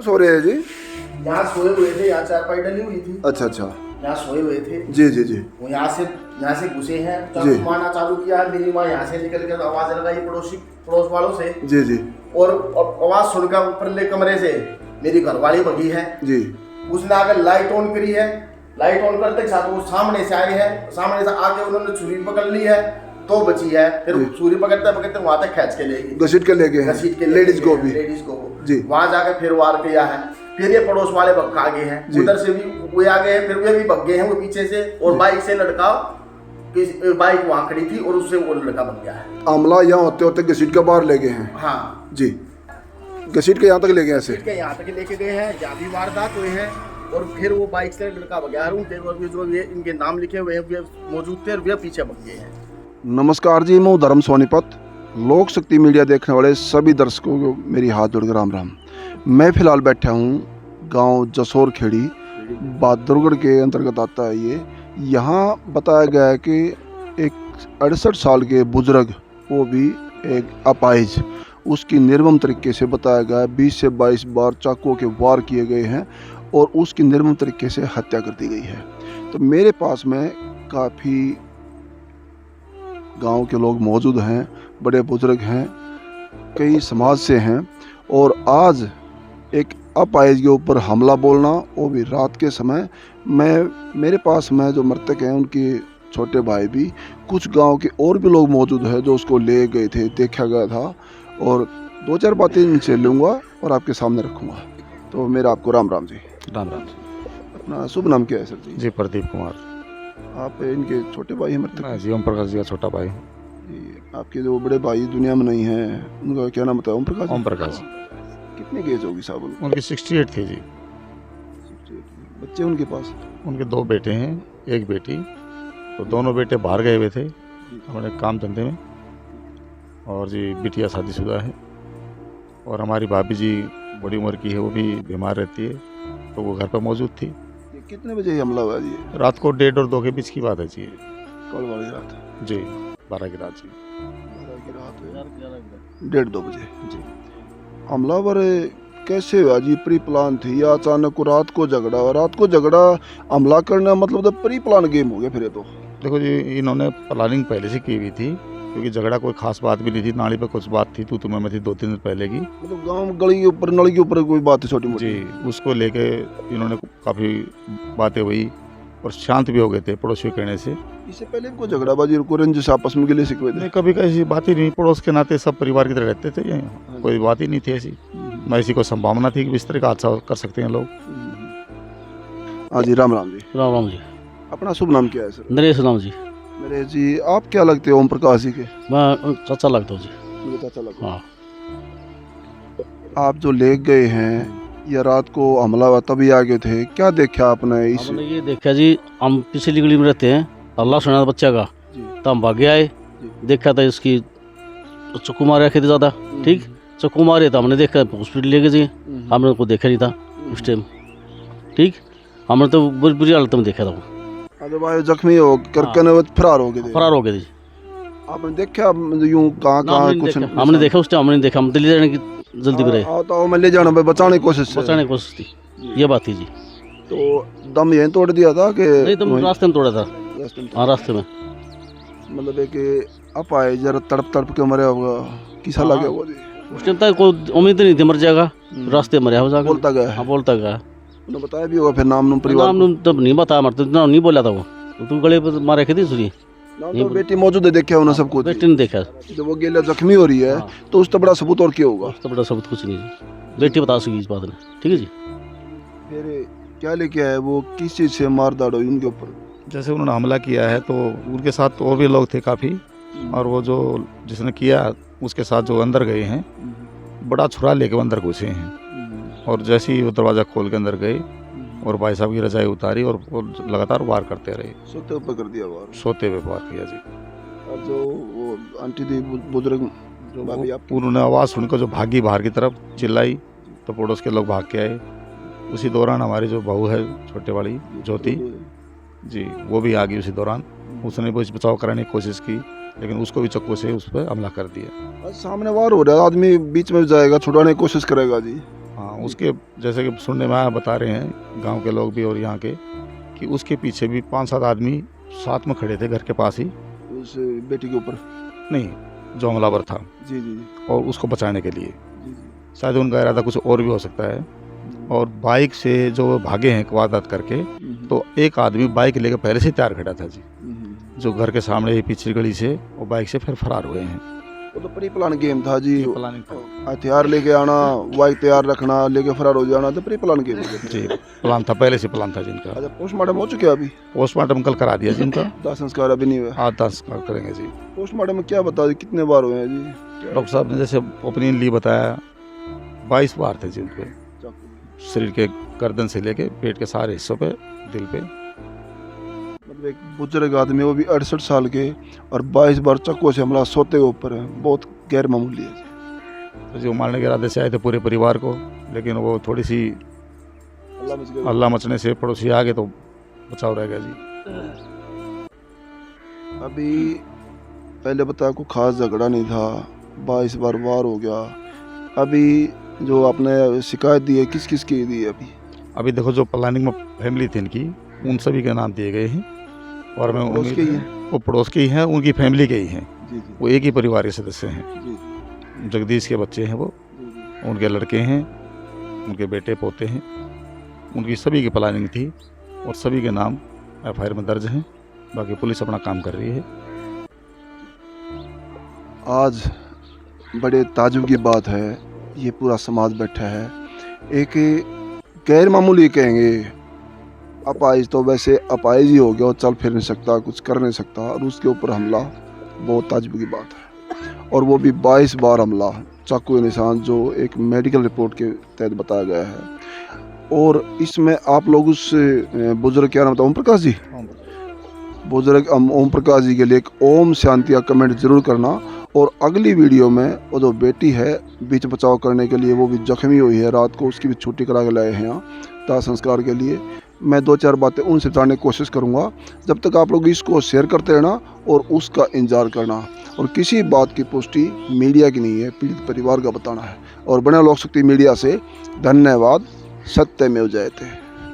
सो रहे हैं जी? यहाँ सोए हुए थे, यहाँ चारपाई डली हुई थी। अच्छा अच्छा। यहाँ सोए हुए थे जी जी जी। वो यहाँ से घुसे हैं, जी। चाकू मारना चालू किया। मेरी माँ यहाँ से निकल कर आवाज लगाई पड़ोस वालों से। जी जी और आवाज सुनकर ऊपरले कमरे से मेरी घरवाली भगी है जी। उसने आकर लाइट ऑन करी है। लाइट ऑन करते साथ वो सामने से आए हैं, सामने से आके उन्होंने छुरी पकड़ ली है तो बची है। फिर छुरी पकड़ते पकड़ते वहां तक खींच के ले गई, घसीट के ले गए हैं, घसीट के लेडीज को भी जी। वहां जाकर फिर वार किया है। फिर ये पड़ोस वाले भग आगे हैं, उधर से भी वो आगे हैं, फिर वे भी भग गए हैं वो पीछे से। और बाइक से लड़का, बाइक वहां खड़ी थी और उससे वो लड़का बन गया है। अमला यहाँ होते होते घसीट के बाहर ले गए हैं। हाँ जी, घसीट के यहाँ तक ले गए ऐसे। घसीट के यहाँ तक लेके गए हैं, जहाँ भी वारदात हुए हैं। और फिर वो बाइक से लड़का भग गया। जो ये इनके नाम लिखे हुए हैं वे मौजूद थे और वे पीछे भग गए हैं। नमस्कार जी, मैं धर्म सोनीपत। लोक शक्ति मीडिया देखने वाले सभी दर्शकों को मेरी हाथ जोड़कर राम राम। मैं फ़िलहाल बैठा हूँ गांव जसोर खेड़ी, बहादुरगढ़ के अंतर्गत आता है ये। यहाँ बताया गया है कि एक 68 साल के बुजुर्ग, वो भी एक अपाहिज, उसकी निर्मम तरीके से बताया गया है 20 से 22 बार चाकुओं के वार किए गए हैं और उसकी निर्मम तरीके से हत्या कर दी गई है। तो मेरे पास में काफ़ी गांव के लोग मौजूद हैं, बड़े बुजुर्ग हैं, कई समाज से हैं। और आज एक अपाहिज के ऊपर हमला बोलना, वो भी रात के समय। मेरे पास में जो मृतक हैं उनके छोटे भाई भी, कुछ गांव के और भी लोग मौजूद हैं जो उसको ले गए थे, देखा गया था। और 2-4 बातें इनसे लूँगा और आपके सामने रखूँगा। तो मेरा आपको राम राम जी। राम राम। अपना शुभ नाम क्या है सर जी? जी प्रदीप कुमार। आप इनके छोटे भाई हैं मृतक? जी ओम प्रकाश जी का छोटा भाई। आपके जो बड़े भाई दुनिया में नहीं हैं, उनका क्या नाम बताया? ओम प्रकाश। ओम प्रकाश। कितने की एज होगी साहब उनको? उनकी 68 थी जी। बच्चे उनके पास? उनके 2 बेटे हैं, 1 बेटी। तो दोनों बेटे बाहर गए हुए थे हमारे काम धंधे में, और जी बिटिया शादीशुदा है। और हमारी भाभी जी बड़ी उम्र की है, वो भी बीमार रहती है, तो वो घर पर मौजूद थी। ये कितने बजे हमला हुआ जी? रात को 1:30 और 2 के बीच की बात है जी। कल वाली रात? जी 12 की रात जी। 12 की रात, 1:30-2 बजे जी। हमलावर कैसे हुआ जी? प्री प्लान थी या अचानक रात को झगड़ा? रात को झगड़ा हमला करना मतलब तो प्री प्लान गेम हो गया फिर। तो देखो जी, इन्होंने प्लानिंग पहले से की हुई थी, क्योंकि झगड़ा कोई खास बात भी नहीं थी। नाली पे कुछ बात थी, तू मैं थी 2-3 दिन पहले की। मतलब गांव गली के ऊपर, नली के ऊपर कोई बात थी छोटी मोटी? जी, उसको लेके इन्होंने काफ़ी बातें हुई और शांत भी हो गए थे पड़ोसियों के कहने से। इससे पहले भी कोई झगड़ाबाजी को रंजिश आपस में गिले शिकवे थे? नहीं, कभी ऐसी बात ही नहीं। पड़ोस के नाते सब परिवार की तरह रहते थे, यहाँ कोई बात ही नहीं थी ऐसी। न ऐसी कोई संभावना थी कि इस तरह का हादसा कर सकते हैं लोग। हाँ जी, राम राम जी। राम राम जी। अपना शुभ नाम क्या है सर? नरेश राम जी। नरेश जी, आप क्या लगते हो ओम प्रकाश जी के? मैं चाचा लगता हूँ जी। मुझे चाचा लगता है। हाँ। आप जो ले गए हैं या रात को हमला हुआ तभी आ गए थे, क्या देखा आपने? इस हमने ये देखा जी, हम पिछली गली में रहते हैं, अल्लाह सुना बच्चा का, तो हम भागे आए, देखा था इसकी चक्कू मारे रखे थे ज़्यादा, ठीक, चक्कू मारे तो हमने देखा, हॉस्पिटल ले गए जी। हमने उनको देखा नहीं था उस टाइम, ठीक, हमने तो बुरी हालत में देखा था। वो जख्मी हो करके फरार हो गए थे? फरार हो गए थे। आपने देखा यूं कहाँ कुछ? हमने देखा उस टाइम, हमने देखा, हम दिल्ली जाने की जल्दी में रहे, तो मैं ले जाना बचाने की कोशिश थी, ये बात थी जी। तो दम यहीं तोड़ दिया था कि नहीं, तो रास्ते में तोड़ा था। हाँ, रास्ते में। मतलब है कि आप आए जरा तड़प के मरे होगा, किसा लगे होगा जी? उस टाइम तक कोई उम्मीद नहीं थी मर जाएगा, रास्ते मरे हो जाएगा। बोलता गया? हाँ, बोलता गया। उन्होंने बताया भी होगा फिर नाम परिवार? नाम तब नहीं बताया, मरते इतना नहीं बोला था वो। तू गले पर मारे रखी थी सुरी। तो बेटी मौजूद है, देखा उन्होंने सब कुछ? बेटी ने देखा। जब वो गेला जख्मी हो रही है तो उससे बड़ा सबूत और क्या होगा? उससे बड़ा सबूत कुछ नहीं जी, बेटी बता सकी इस बात ने, ठीक है जी। फिर क्या लेके आए वो? किस चीज़ से मार दाड़ हुई उनके ऊपर? जैसे उन्होंने हमला किया है तो उनके साथ और भी लोग थे काफ़ी, और वो जो जिसने किया उसके साथ जो अंदर गए हैं, बड़ा छुरा लेके अंदर घुसे हैं। और जैसे ही वो दरवाज़ा खोल के अंदर गए और भाई साहब की रजाई उतारी और वो लगातार वार करते रहे। सोते ऊपर कर दिया वार? सोते हुए वार किया जी। और जो वो आंटी थी बुजुर्ग, जो भाभी आप, उन्होंने आवाज़ सुनकर जो भागी बाहर की तरफ, चिल्लाई तो पड़ोस के लोग भाग के आए। उसी दौरान हमारी जो बहू है छोटे वाली ज्योति जी, वो भी आ गई उसी दौरान। उसने भी बचाव कराने की कोशिश की, लेकिन उसको भी चक्कू से उस पर हमला कर दिया। सामने वार हो रहा है, आदमी बीच में जाएगा, छुड़ाने की कोशिश करेगा जी। हाँ, उसके जैसे कि सुनने में आया, बता रहे हैं गांव के लोग भी और यहाँ के, कि उसके पीछे भी 5-7 आदमी साथ में खड़े थे घर के पास ही, उस बेटी के ऊपर। नहीं जो हमलावर था, जी जी जी और उसको बचाने के लिए जी जी। शायद उनका इरादा कुछ और भी हो सकता है। और बाइक से जो भागे हैं वारदात करके, तो एक आदमी बाइक लेकर पहले से तैयार खड़ा था जी, जो घर के सामने ही पिछली गली से वो बाइक से फिर फरार हुए हैं। वो तो प्री प्लान गेम था जी, प्लानिंग था हथियार लेके आना, बाइक तैयार रखना, लेके फरार हो जाना, तो प्री प्लान गेम जी, प्लान था, पहले से प्लान था जिनका। अच्छा, पोस्टमार्टम हो चुका है अभी? पोस्टमार्टम कल करा दिया जिनका, दाह संस्कार अभी नहीं हुआ। 8-10 करेंगे जी। पोस्टमार्टम में क्या बता दी, कितने बार हुए हैं जी? डॉक्टर साहब ने जैसे ओपिनियन ली बताया 22 बार थे जी उनके, शरीर के गर्दन से लेके पेट के सारे हिस्सों पे, दिल पे। मतलब एक बुजुर्ग आदमी, वो भी 68 साल के, और 22 बार चाकू से हमला सोते के ऊपर है, बहुत गैर मामूली है जी। तो जो मारने के इरादे से आए थे पूरे परिवार को, लेकिन वो थोड़ी सी हल्ला मचने से पड़ोसी आ गए तो बचाव रह गया जी। अभी पहले बताया कोई खास झगड़ा नहीं था, 22 बार वार हो गया। अभी जो आपने शिकायत दी है, किस किस की दी है अभी? अभी देखो जो प्लानिंग में फैमिली थी इनकी, उन सभी के नाम दिए गए हैं, और मैं पड़ोस के ही हैं? वो पड़ोस के ही हैं, उनकी फैमिली के ही हैं, जी जी वो एक ही परिवार के सदस्य हैं। जी जगदीश के बच्चे हैं वो, जी जी। उनके लड़के हैं, उनके बेटे पोते हैं, उनकी सभी की प्लानिंग थी, और सभी के नाम FIR में दर्ज हैं। बाकी पुलिस अपना काम कर रही है। आज बड़े ताजुब की बात है, ये पूरा समाज बैठा है, एक गैर मामूली कहेंगे, अपाहिज तो वैसे अपाहिज ही हो गया, और चल फिर नहीं सकता, कुछ कर नहीं सकता, और उसके ऊपर हमला, बहुत ताजुब की बात है। और वो भी 22 बार हमला, चाकू के निशान, जो एक मेडिकल रिपोर्ट के तहत बताया गया है। और इसमें आप लोग उस बुजुर्ग, क्या नाम था, ओम प्रकाश जी, बुजुर्ग ओम प्रकाश जी के लिए एक ओम शांति का कमेंट जरूर करना। और अगली वीडियो में वो जो बेटी है बीच बचाव करने के लिए, वो भी जख्मी हुई है रात को, उसकी भी छुट्टी करा के लाए हैं यहाँ दाह संस्कार के लिए। मैं 2-4 बातें उनसे जानने की कोशिश करूँगा। जब तक आप लोग इसको शेयर करते रहना और उसका इंतजार करना, और किसी बात की पुष्टि मीडिया की नहीं है, पीड़ित परिवार का बताना है। और बने लोक शक्ति मीडिया से धन्यवाद। सत्यमेव जयते।